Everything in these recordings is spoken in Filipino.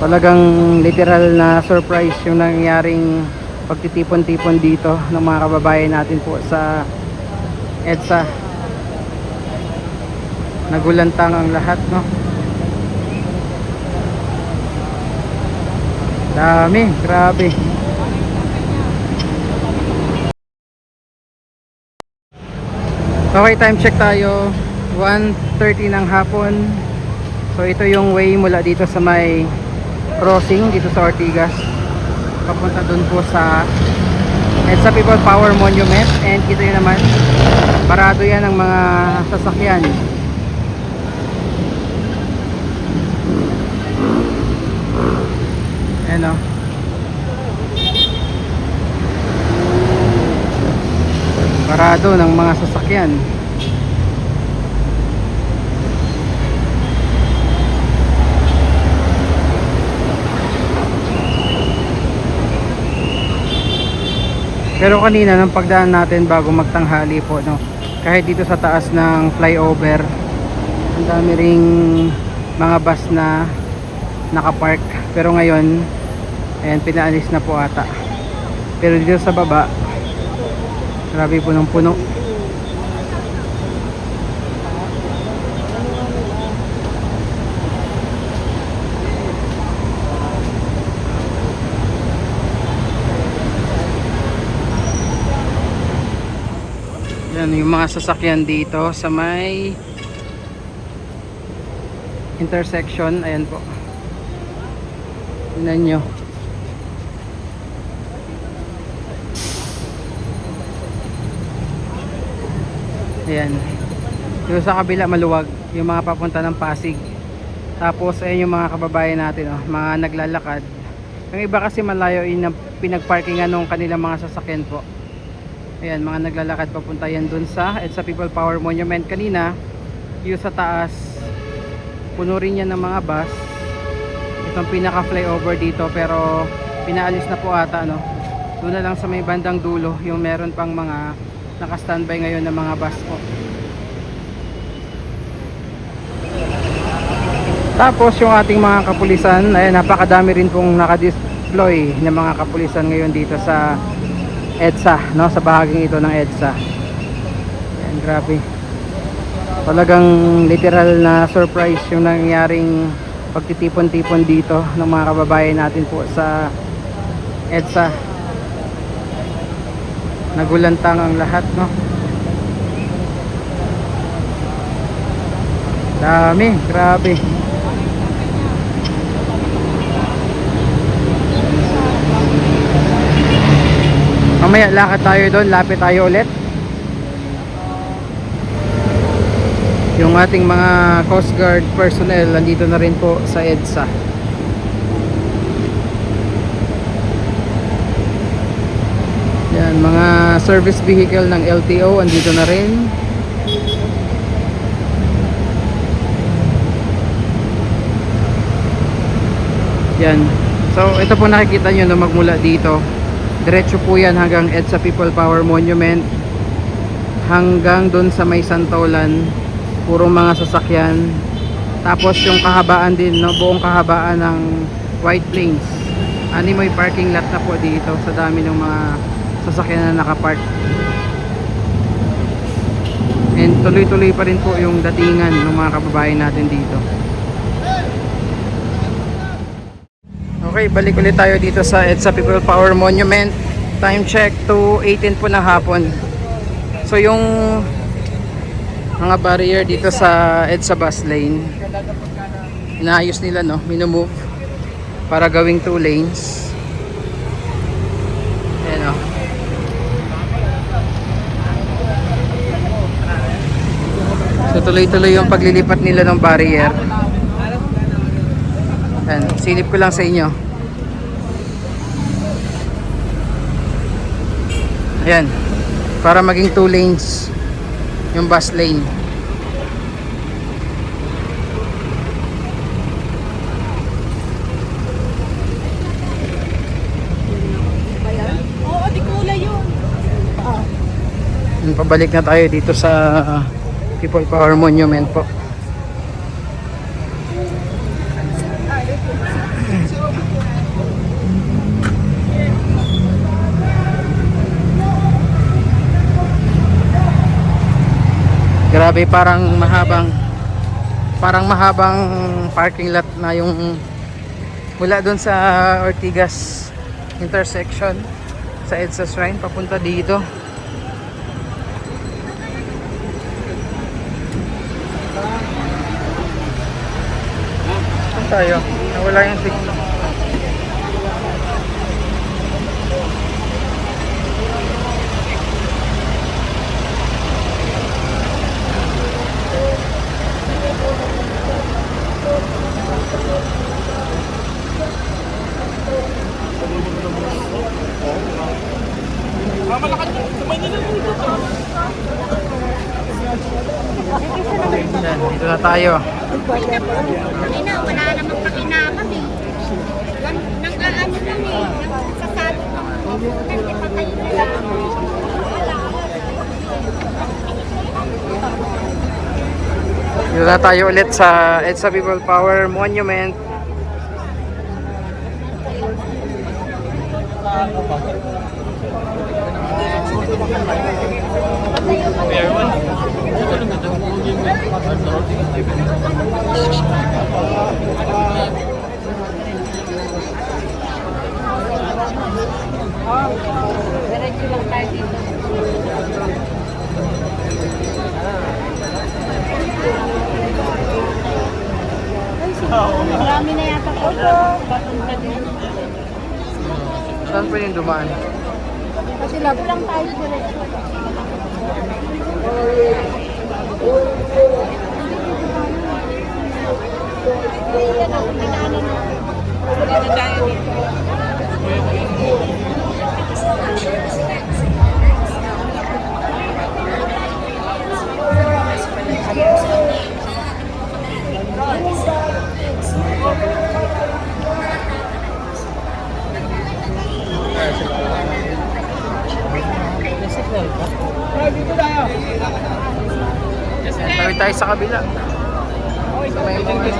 Talagang literal na surprise yung nangyaring pagtitipon-tipon dito ng mga kababayan natin po sa EDSA. Nagulantang ang lahat, no? Dami, grabe. Okay, time check tayo. 1:30 ng hapon. So ito yung way mula dito sa may crossing dito sa Ortigas papunta dun po sa EDSA People Power Monument. And kita nyo naman, parado yan ng mga sasakyan. Ayan o, parado ng mga sasakyan. Pero kanina nang pagdaan natin bago magtanghali po, no, kahit dito sa taas ng flyover, ang dami ring mga bus na nakapark. Pero ngayon, ayan, pinaalis na po ata. Pero dito sa baba, grabe po ng puno. Yan yung mga sasakyan dito sa may intersection. Ayan po, tingnan nyo. Ayan, dito sa kabila maluwag yung mga papunta ng Pasig. Tapos ayan yung mga kababayan natin, oh, mga naglalakad. Yung iba kasi malayo yung pinagparkingan ng kanilang mga sasakyan po. Ayan, mga naglalakad papunta yan dun sa EDSA People Power Monument. Kanina yung sa taas, puno rin yan ng mga bus. Itong pinaka flyover dito, pero pinaalis na po ata, no? Doon na lang sa may bandang dulo yung meron pang mga naka-standby ngayon ng mga bus po. Tapos yung ating mga kapulisan, ayan, napakadami rin pong naka-deploy ng mga kapulisan ngayon dito sa EDSA, no, sa bahaging ito ng EDSA. Ayan, grabe. Talagang literal na surprise yung nangyaring pagtitipon-tipon dito ng mga kababayan natin po sa EDSA. Nagulantang ang lahat, no? Dami, grabe. Mamaya lakad tayo doon, lapit tayo ulit. Yung ating mga Coast Guard personnel nandito na rin po sa EDSA. Yan, mga service vehicle ng LTO andito na rin. Yan. So ito po nakikita nyo na magmula dito, diretso po yan hanggang EDSA People Power Monument, hanggang dun sa may Santolan, puro mga sasakyan. Tapos yung kahabaan din, no, buong kahabaan ng White Plains, may parking lot na po dito sa dami ng mga sasakyan na nakapark. And tuloy-tuloy pa rin po yung datingan ng mga kababayan natin dito. Okay, balik ulit tayo dito sa EDSA People Power Monument. Time check, 2:18 po ng hapon. So yung mga barrier dito sa EDSA bus lane, inaayos nila, no, minumove para gawing 2 lanes. Ayan, oh. So tuloy-tuloy yung paglilipat nila ng barrier. Ayan, silip ko lang sa inyo. Ayan, para maging 2 lanes yung bus lane. Oo, di kulay yun. Pabalik na tayo dito sa People Power Monument po. Grabe, parang mahabang parking lot na yung mula doon sa Ortigas intersection sa EDSA Shrine papunta dito. Saan tayo? Nawala yung signal. Yan, dito na tayo. Kanina, wala namang pakinabang eh. Nag-aano lang eh. Nagsasabi ng ipatay nila. Dito na tayo ulit sa EDSA People Power Monument. Diretso lang tayo dito. Marami na yata po. Papunta din. Saan pwedeng dumaan? Kasi lago lang tayo diretso. Yan ako pinaanan mo. Tawid tayo sa kabila. Sa may mga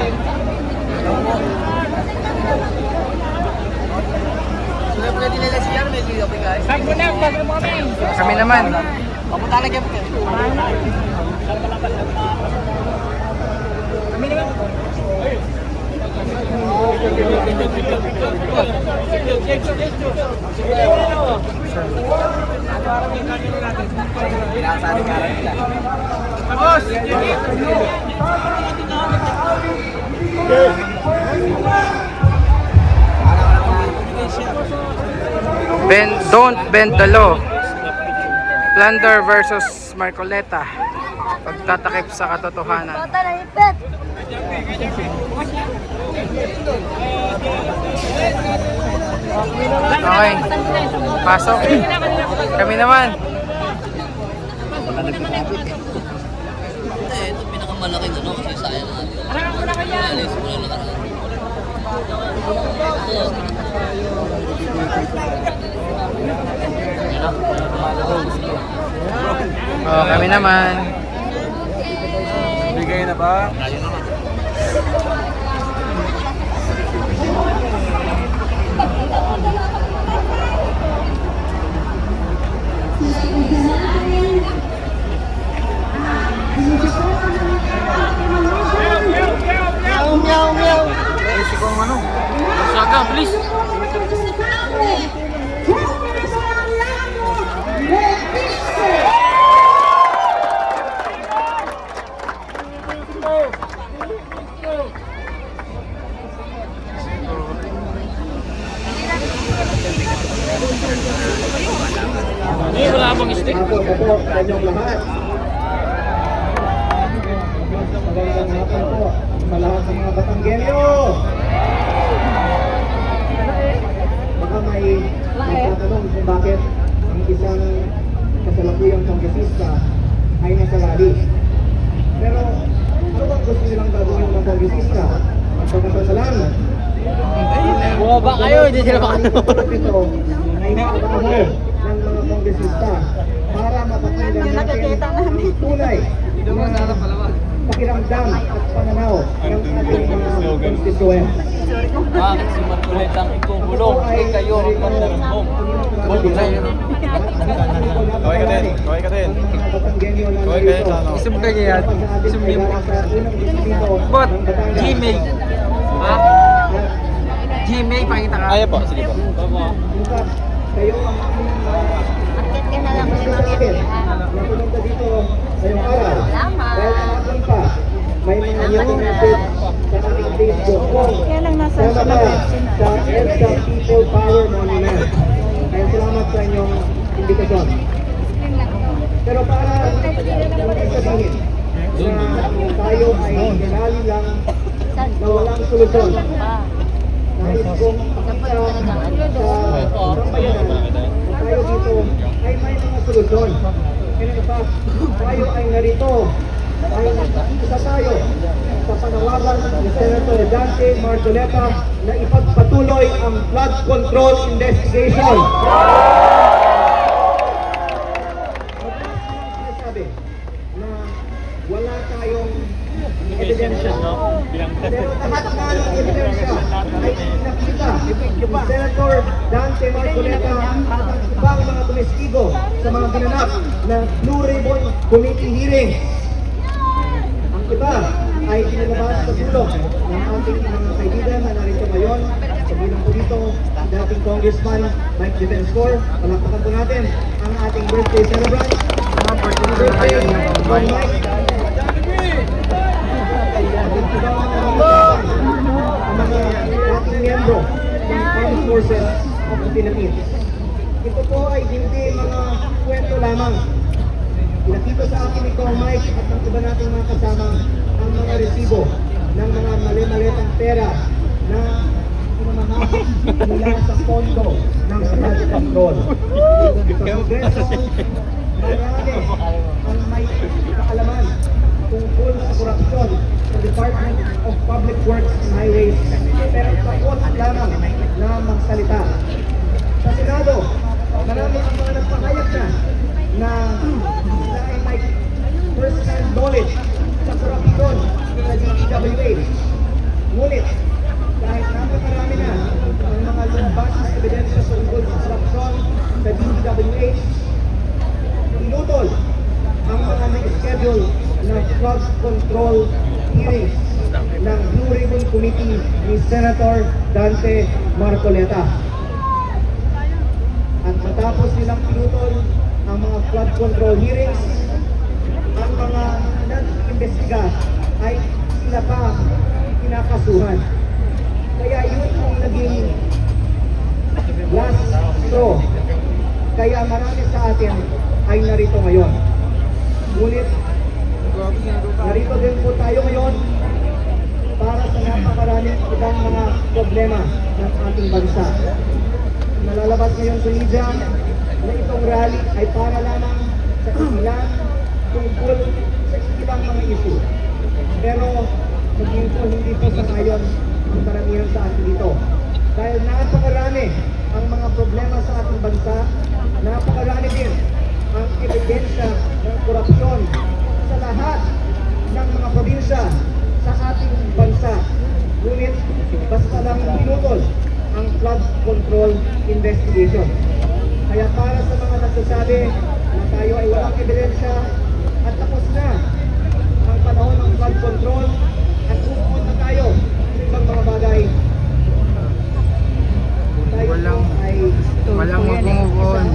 kami naman. Don't bend the law. Plunder versus Marcoleta. Pagtatakip sa katotohanan. Okay. Pasok. Kami naman. Ito pinakamalaking ano kasi sayang natin. Alis mo na nakaraan. Oh, kami naman. Bigay na ba? Saga, please. Wala bang stick? Ako po, kanyang lahat. Magandang hapon po sa lahat ng mga Batanggenyo. Baka may magtatanong kung bakit ang isang kasalukuyang kongresista ay nasa rally. Pero ano bang gusto nilang gagawin ng kongresista? Magpapasalalan. Bumaba kayo, hindi sila makatulog. Ito ay trabaho ng mga kongresista para mapakinggan natin ang tunay na pakiramdam at pananaw ng ating mga konstituent. Bakit si Marcoleta ang ikubulong? Eh kayo ang pandarambong. Bulong kayo. Kaway ka din. Kaway ka din. Kaway ka din sa ano. Isum ka yan. Isum yung bot. Gmail. Ha? Gmail, pakita ka. Ayaw po, sige po. Kayo ang Akit ka na lang sa mga napunta dito sa iyong aral. Dahil kahapon pa, may mga young message sa ating Facebook. Kaya lang nasa Sama ka sa EDSA People Power Monument. Kaya salamat sa inyong indikasyon. Pero para hindi sabihin na tayo ay ginali lang na walang solusyon. Nais kong pakita sa sambayanan na tayo dito ay may mga solusyon. And in fact, tayo ay narito ay isa tayo sa panawagan ni Senator Dante Marcoleta na ipagpatuloy ang flood control investigation. Sinasabi na wala tayong ebidensya. Pero lahat nga ng ebidensya ay nakita ni Senator Dante Marcoleta at ang ibang mga tumestigo sa mga ginanap na Blue Ribbon Committee hearings. Ang iba ay pinalabas sa tulong ng ating mga kaibigan na narito ngayon. Sabihin ko dito, dating Congressman Mike Defensor. Palakpakan po natin ang ating birthday celebrant. Birthday, Mike. Ang mga dating miyembro ng Armed Forces of the Philippines. Ito po ay hindi mga kwento lamang. Pinakita sa akin ni Kong Mike at ng iba nating mga kasama ang mga resibo ng mga mali-malitang pera na pinamahagi mula sa pondo ng flood control. Sa Kongreso, marami ang may kaalaman tungkol sa korupsyon sa Department of Public Works and Highways, pero takot lamang na magsalita. Sa Senado, marami ang mga nagpahayag na sila ay may first-hand knowledge sa korupsyon sa DPWH. Ngunit, kahit napakarami na ang mga lumabas na ebidensya sa tungkol sa korupsyon sa DPWH, inutol ang mga na-schedule na flood control hearings ng Blue Ribbon Committee ni Senator Dante Marcoleta. At matapos nilang pinutol ang mga flood control hearings, ang mga nag-imbestiga ay sila pa kinakasuhan. Kaya yun ang naging last straw. Kaya marami sa atin ay narito ngayon. Ngunit, narito din po tayo ngayon para sa napakaraming ibang mga problema ng ating bansa. Nalalabas ngayon sa media na itong rally ay para lamang sa ilan tungkol sa ibang mga issue. Pero maging po hindi po sa ngayon ang karamihan sa atin dito. Dahil napakarami ang mga problema sa ating bansa, napakarami din ang ebidensya ng korupsyon sa lahat ng mga probinsya sa ating bansa. Ngunit basta lang pinutol ang flood control investigation. Kaya para sa mga nagsasabi na tayo ay walang ebidensya at tapos na ang panahon ng flood control at umuot na tayo sa ibang mga bagay, tayo ay Walang mag-move-on.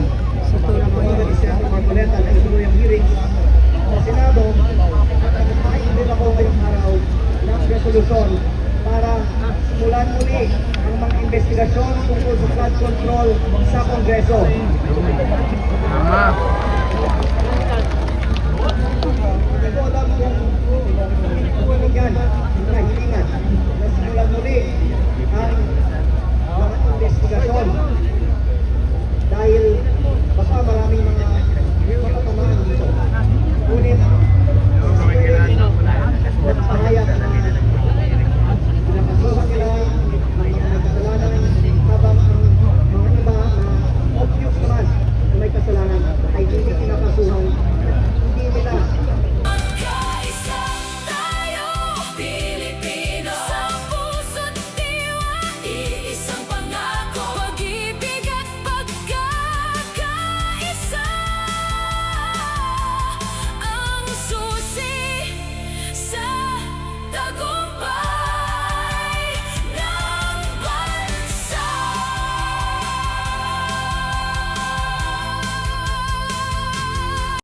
sa tulong po ni Senator Marcoleta na ituloy ang hearings sa Senado at nagpapaindin ako ngayong araw ng resolusyon para simulan muli ang mga investigasyon tungkol sa flood control sa Kongreso. Tama. Hindi ko alam kung yan na hilingan na simulan muli ang